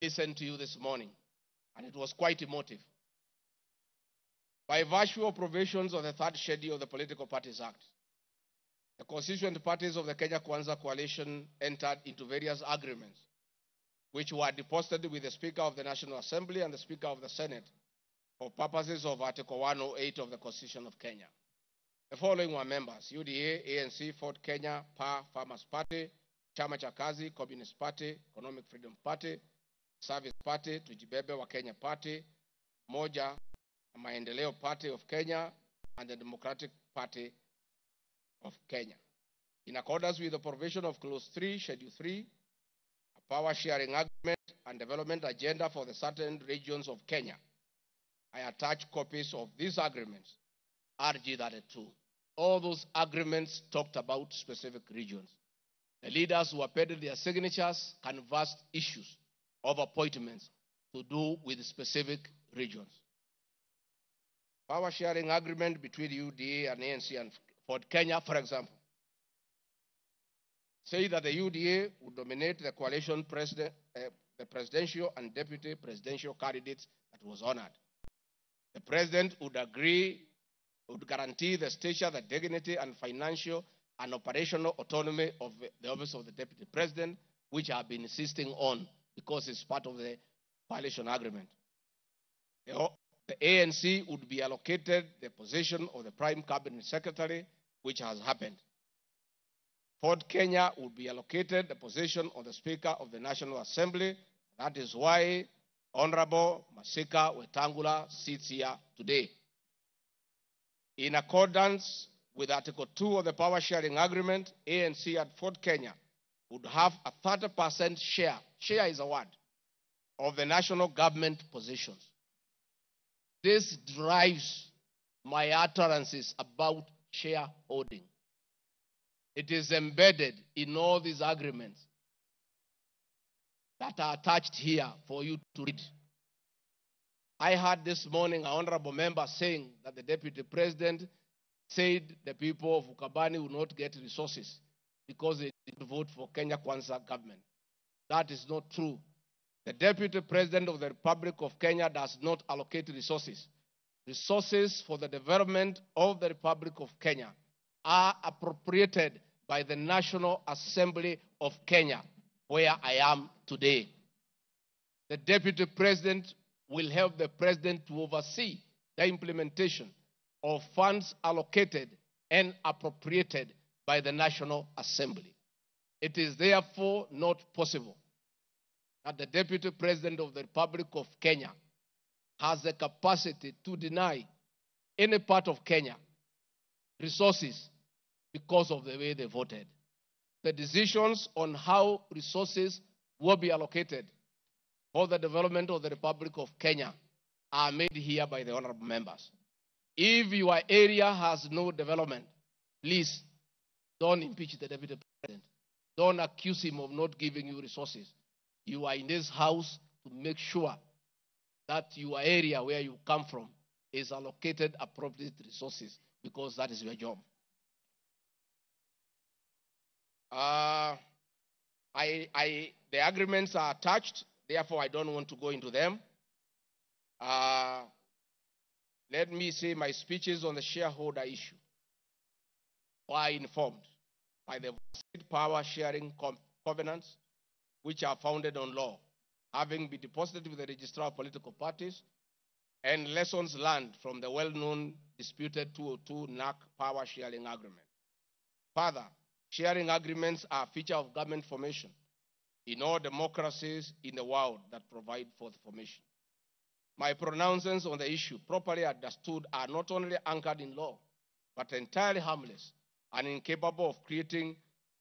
listened to you this morning, and it was quite emotive. By virtue of provisions of the third schedule of the Political Parties Act, the constituent parties of the Kenya Kwanza coalition entered into various agreements, which were deposited with the Speaker of the National Assembly and the Speaker of the Senate for purposes of Article 108 of the Constitution of Kenya. The following were members: UDA, ANC, Ford Kenya, PA, Farmers Party, Chama cha Kazi, Communist Party, Economic Freedom Party, Service Party, Tujibebe wa Kenya Party, Moja, Maendeleo Party of Kenya, and the Democratic Party of Kenya. In accordance with the provision of Clause 3, Schedule 3, a power sharing agreement and development agenda for the certain regions of Kenya, I attach copies of these agreements, RG 32. All those agreements talked about specific regions. The leaders who appended their signatures canvassed issues of appointments to do with specific regions. Power sharing agreement between UDA and ANC and Ford Kenya, for example, say that the UDA would nominate the coalition president, the presidential and deputy presidential candidates that was honored. The president would guarantee the stature, the dignity, and financial and operational autonomy of the office of the deputy president, which I have been insisting on because it's part of the coalition agreement. The ANC would be allocated the position of the prime cabinet secretary, which has happened. Ford Kenya would be allocated the position of the Speaker of the National Assembly. That is why Honorable Masika Wetangula sits here today. In accordance with Article 2 of the Power Sharing Agreement, ANC and Ford Kenya would have a 30% share is a word, of the national government positions. This drives my utterances about shareholding. It is embedded in all these agreements that are attached here for you to read. I heard this morning an honorable member saying that the deputy president said the people of Ukambani will not get resources because they didn't vote for Kenya Kwanza government. That is not true. The deputy president of the Republic of Kenya does not allocate resources. Resources for the development of the Republic of Kenya are appropriated by the National Assembly of Kenya, where I am today. The deputy president will help the president to oversee the implementation of funds allocated and appropriated by the National Assembly. It is therefore not possible that the deputy president of the Republic of Kenya has the capacity to deny any part of Kenya resources because of the way they voted. The decisions on how resources will be allocated for the development of the Republic of Kenya are made here by the honorable members. If your area has no development, please don't impeach the deputy president. Don't accuse him of not giving you resources. You are in this house to make sure that your area where you come from is allocated appropriate resources, because that is your job. The agreements are attached, therefore I don't want to go into them. Let me say my speeches on the shareholder issue are informed by the power sharing covenants, which are founded on law, having been deposited with the Registrar of Political Parties, and lessons learned from the well-known disputed 202 NAC power sharing agreement. Further, sharing agreements are a feature of government formation in all democracies in the world that provide for the formation. My pronouncements on the issue, properly understood, are not only anchored in law, but entirely harmless and incapable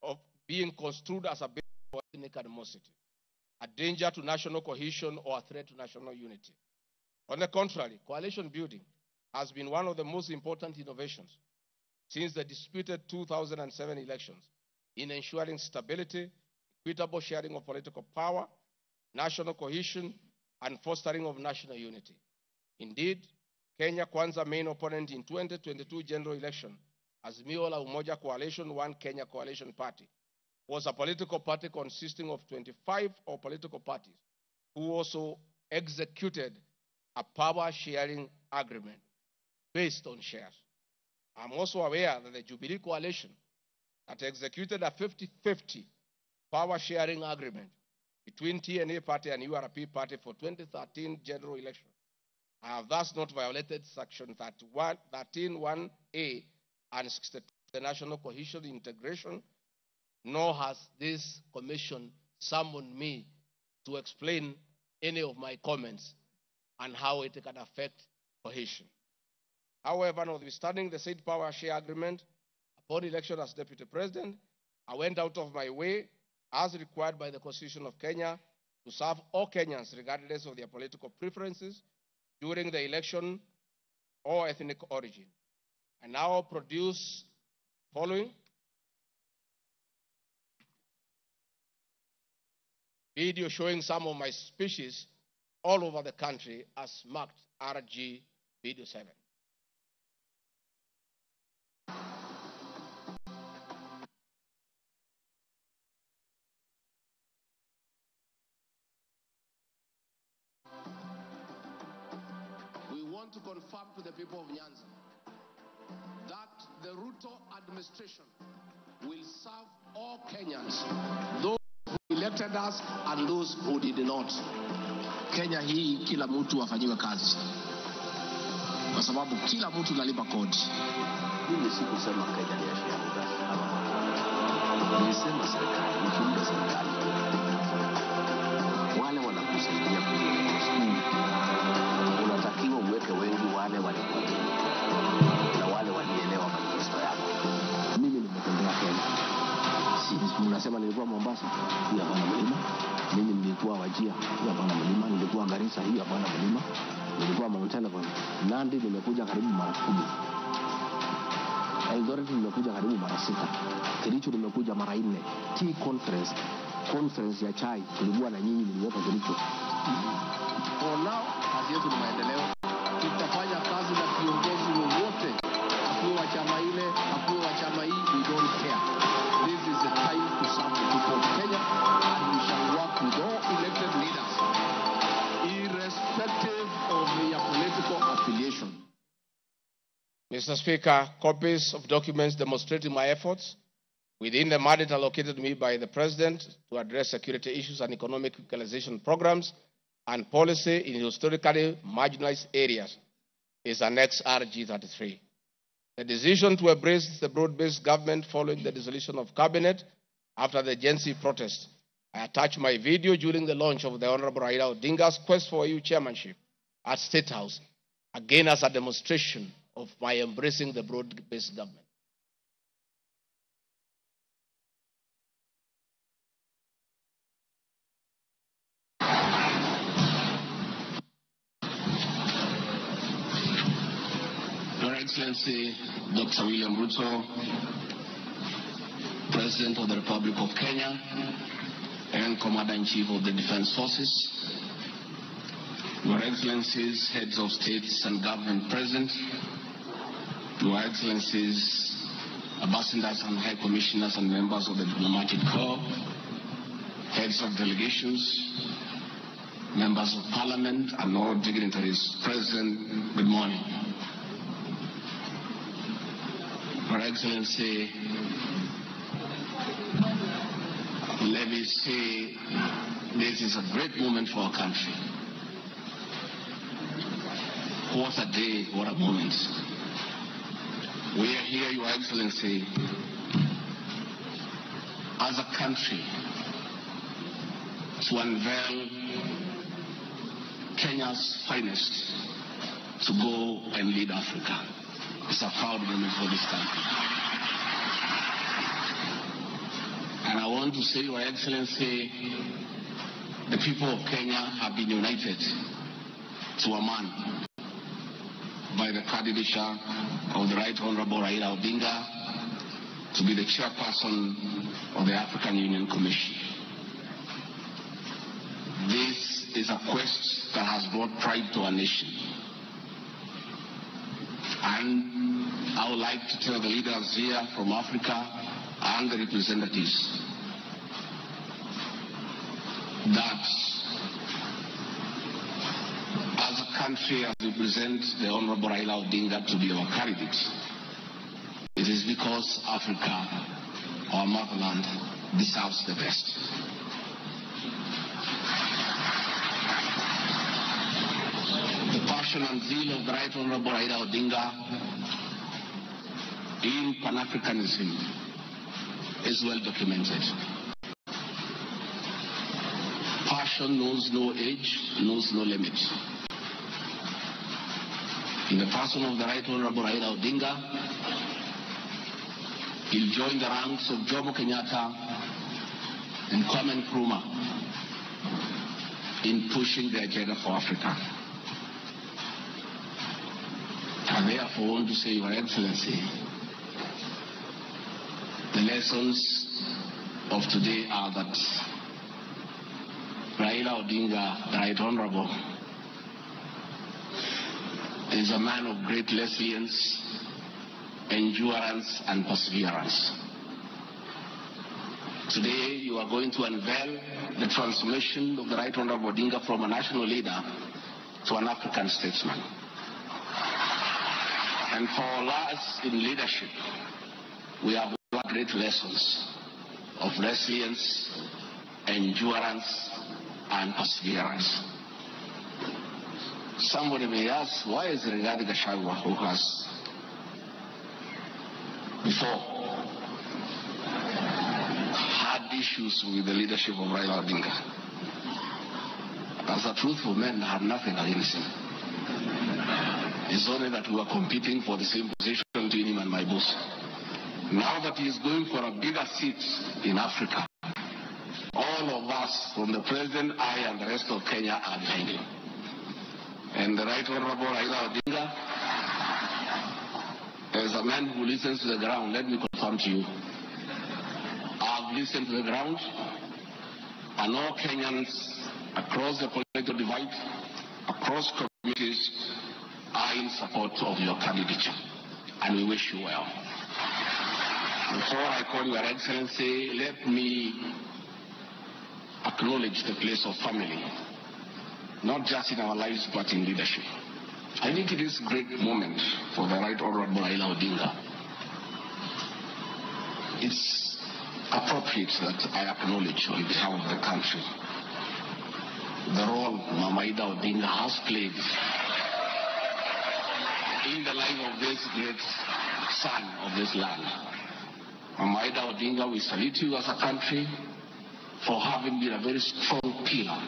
of being construed as a basis for ethnic animosity, a danger to national cohesion, or a threat to national unity. On the contrary, coalition building has been one of the most important innovations since the disputed 2007 elections in ensuring stability, equitable sharing of political power, national cohesion, and fostering of national unity. Indeed, Kenya Kwanza main opponent in 2022 general election, Azimio la Umoja Coalition, One Kenya Coalition Party, was a political party consisting of 25 political parties who also executed a power-sharing agreement based on shares. I'm also aware that the Jubilee Coalition had executed a 50-50 power-sharing agreement between TNA Party and URP Party for 2013 general election. I have thus not violated Section 13(1)(a) and 62 of the National Cohesion Integration, nor has this commission summoned me to explain any of my comments and how it can affect cohesion. However, notwithstanding the said power share agreement, upon election as Deputy President, I went out of my way, as required by the Constitution of Kenya, to serve all Kenyans regardless of their political preferences during the election or ethnic origin. I now produce following video showing some of my speeches all over the country as marked RG Video 7. We want to confirm to the people of Nyanza that the Ruto administration will serve all Kenyans, those who elected us and those who did not. Kenya hii kila mtu afanyiwe kazi, kwa sababu kila mtu nalipa kodi. Mimi sikusema Kenya ni ya shareholders. Nilisema serikali, nikiunda serikali. Wale wanakusaidia kuongoza. Unatakiwa uweke wengi wale walikuamini na wale walielewa manifesto yako. Mimi nimetembea Kenya. Mnasema nilikuwa Mombasa, hii hapana mlima. Mimi nilikuwa Wajir, hii hapana mlima. Nilikuwa Garissa, hii hapana mlima. Nilikuwa Mount Elgon. Nandi nimekuja karibu mara 10. Eldoret nimekuja karibu mara 6. Kericho nimekuja mara 4. Tea conference ya chai tulikuwa na nyinyi, niliweka Kericho. For now, kazi yetu ni maendeleo. Tutafanya kazi na viongozi wote, akuwe wa chama ile, akuwe wa chama hii, we don't care. This is the time to serve the people of Kenya, and we shall work with all elected leaders, irrespective of their political affiliation. Mr. Speaker, copies of documents demonstrating my efforts within the mandate allocated me by the President to address security issues and economic equalization programs and policy in historically marginalized areas is Annex RG33. The decision to embrace the broad-based government following the dissolution of cabinet after the Gen Z protest. I attached my video during the launch of the Honorable Raila Odinga's Quest for EU chairmanship at State House, again as a demonstration of my embracing the broad-based government. Your Excellency, Dr. William Ruto, President of the Republic of Kenya and Commander-in-Chief of the Defense Forces, Your Excellencies, Heads of States and Government present, Your Excellencies, Ambassadors and High Commissioners and members of the Diplomatic Corps, Heads of Delegations, Members of Parliament and all dignitaries present, good morning. Your Excellency, let me say this is a great moment for our country. What a day, what a moment. We are here, Your Excellency, as a country to unveil Kenya's finest to go and lead Africa. It's a proud moment for this country. And I want to say, Your Excellency, the people of Kenya have been united to a man by the candidature of the Right Honorable Raila Odinga to be the chairperson of the African Union Commission. This is a quest that has brought pride to our nation. And I would like to tell the leaders here from Africa and the representatives that country has represented the Honorable Raila Odinga to be our candidate, it is because Africa, our motherland, deserves the best. The passion and zeal of the Right Honorable Raila Odinga in Pan-Africanism is well documented. Passion knows no age, knows no limit. In the person of the Right Honorable Raila Odinga, he'll join the ranks of Jomo Kenyatta and Kwame Nkrumah in pushing the agenda for Africa. I therefore want to say, Your Excellency, the lessons of today are that Raila Odinga, the Right Honorable, is a man of great resilience, endurance, and perseverance. Today, you are going to unveil the transformation of the Right Honorable Odinga from a national leader to an African statesman. And for us in leadership, we have learned great lessons of resilience, endurance, and perseverance. Somebody may ask, why is Rigathi Gachagua, who has before had issues with the leadership of Raila Odinga, as a truthful man, I have nothing against him. It's only that we are competing for the same position between him and my boss. Now that he is going for a bigger seat in Africa, all of us, from the president, I, and the rest of Kenya, are behind him. And the Right Honorable Raila Odinga, as a man who listens to the ground, let me confirm to you, I've listened to the ground, and all Kenyans across the political divide, across communities, are in support of your candidature, and we wish you well. Before I call Your Excellency, let me acknowledge the place of family, not just in our lives but in leadership. I think it is a great moment for the Right Honorable Raila Odinga. It's appropriate that I acknowledge on behalf of the country the role Mama Ida Odinga has played in the life of this great son of this land. Mama Ida Odinga, we salute you as a country for having been a very strong pillar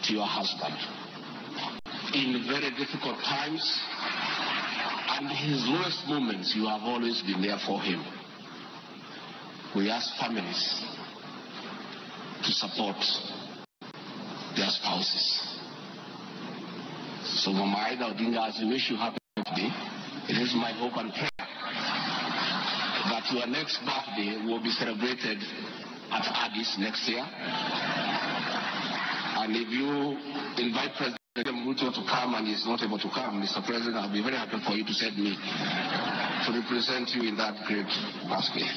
to your husband in very difficult times, and his lowest moments you have always been there for him. We ask families to support their spouses. So Mama Ida Odinga, as we wish you happy birthday, it is my hope and prayer that your next birthday will be celebrated at Addis next year. And if you invite President Ruto to come and he's not able to come, Mr. President, I'll be very happy for you to send me to represent you in that great birthday.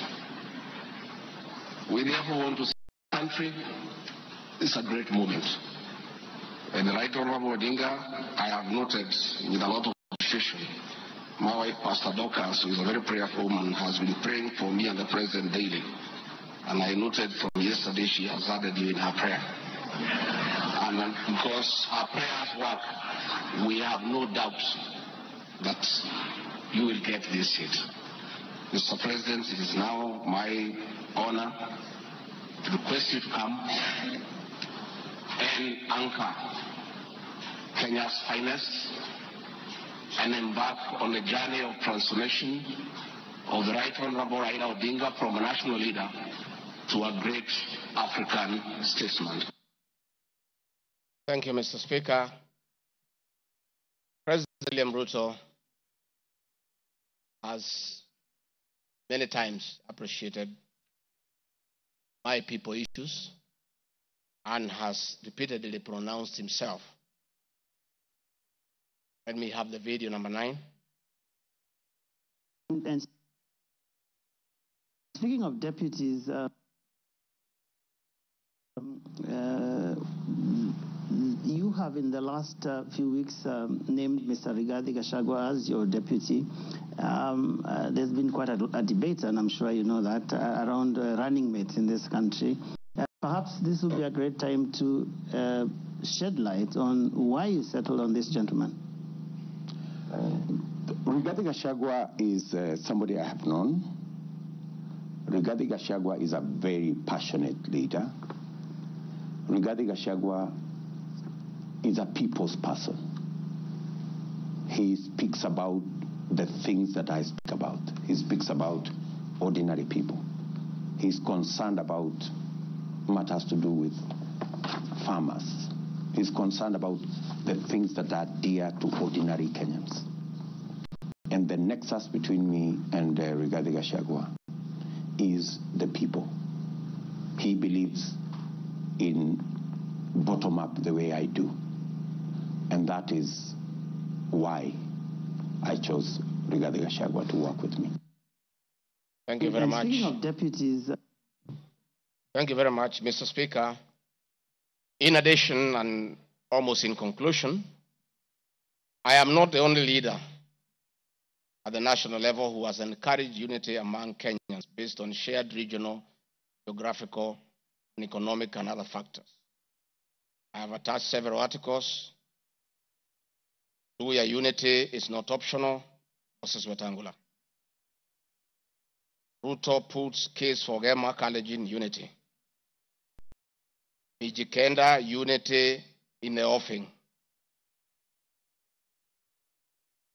We therefore want to say to the country, it's a great moment. And the Right Honorable Odinga, I have noted with a lot of appreciation, my wife, Pastor Dorcas, who is a very prayerful woman, has been praying for me and the President daily. And I noted from yesterday she has added you in her prayer. And because her prayers work, we have no doubt that you will get this seat. Mr. President, it is now my honor to request you to come and anchor Kenya's finest and embark on the journey of transformation of the Right Honorable Raila Odinga from a national leader to a great African statesman. Thank you, Mr. Speaker. President William Ruto has many times appreciated my people issues and has repeatedly pronounced himself. Let me have the video number 9. And speaking of deputies, you have have, in the last few weeks, named Mr. Rigathi Gachagua as your deputy. There's been quite a debate, and I'm sure you know that, around running mates in this country. Perhaps this would be a great time to shed light on why you settled on this gentleman. Rigathi Gachagua is somebody I have known. Rigathi Gachagua is a very passionate leader. Rigathi Gachagua is a people's person. He speaks about the things that I speak about. He speaks about ordinary people. He's concerned about matters to do with farmers. He's concerned about the things that are dear to ordinary Kenyans. And the nexus between me and Rigathi Gachagua is the people. He believes in bottom-up the way I do. And that is why I chose Rigathi Gachagua to work with me. Thank you very much. Speaking of deputies... Thank you very much, Mr. Speaker. In addition, and almost in conclusion, I am not the only leader at the national level who has encouraged unity among Kenyans based on shared regional, geographical, and economic and other factors. I have attached several articles. Luhya unity is not optional, Moses Wetangula. Ruto puts case for Gema Kalenjin unity. Mijikenda unity in the offing.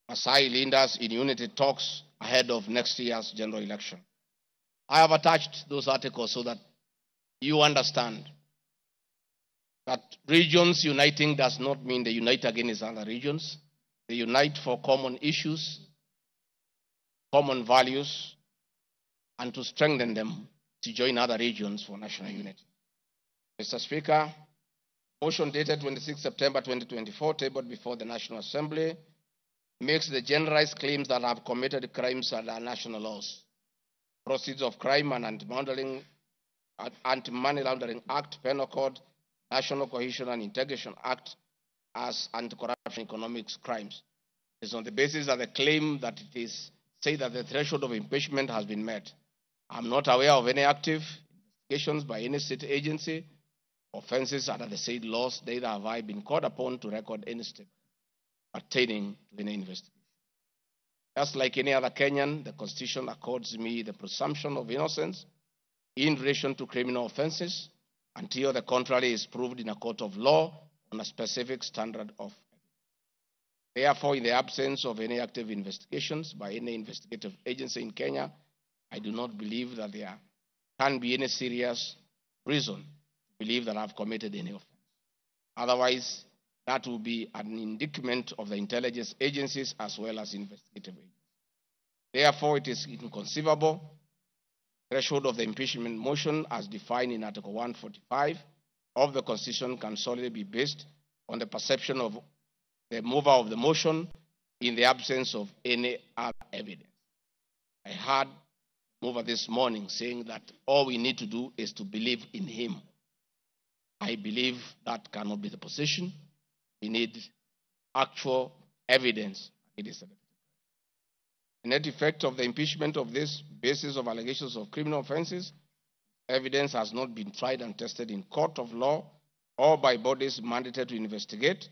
Masai leaders in unity talks ahead of next year's general election. I have attached those articles so that you understand that regions uniting does not mean they unite against other regions. They unite for common issues, common values, and to strengthen them to join other regions for national unity. Mr. Speaker, motion dated 26 September 2024, tabled before the National Assembly, makes the generalized claims that have committed crimes under national laws, Proceeds of Crime and Anti-Money Laundering Act, Penal Code, National Cohesion and Integration Act as anti-corruption economics crimes. It is on the basis of the claim that it is said that the threshold of impeachment has been met. I'm not aware of any active investigations by any state agency, offenses under the said laws, neither have I been called upon to record any step pertaining to any investigation. Just like any other Kenyan, the Constitution accords me the presumption of innocence in relation to criminal offenses until the contrary is proved in a court of law on a specific standard of evidence. Therefore, in the absence of any active investigations by any investigative agency in Kenya, I do not believe that there can be any serious reason to believe that I've committed any offense. Otherwise, that will be an indictment of the intelligence agencies as well as investigative agencies. Therefore, it is inconceivable the threshold of the impeachment motion as defined in Article 145 of the Constitution can solely be based on the perception of the mover of the motion in the absence of any other evidence. I heard the mover this morning saying that all we need to do is to believe in him. I believe that cannot be the position. We need actual evidence. It is the net effect of the impeachment of this basis of allegations of criminal offenses. Evidence has not been tried and tested in court of law or by bodies mandated to investigate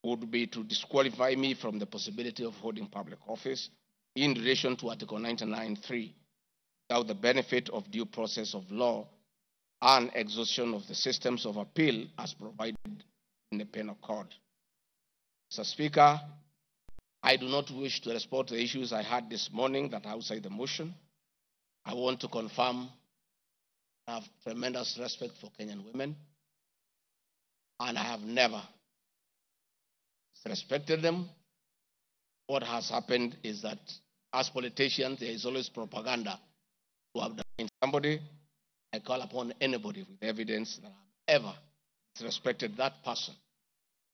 would be to disqualify me from the possibility of holding public office in relation to Article 99(3) without the benefit of due process of law and exhaustion of the systems of appeal as provided in the Penal Code. Mr. Speaker, I do not wish to respond to the issues I had this morning that are outside the motion. I want to confirm I have tremendous respect for Kenyan women, and I have never disrespected them. What has happened is that as politicians, there is always propaganda to undermine somebody. I call upon anybody with evidence that I have ever disrespected that person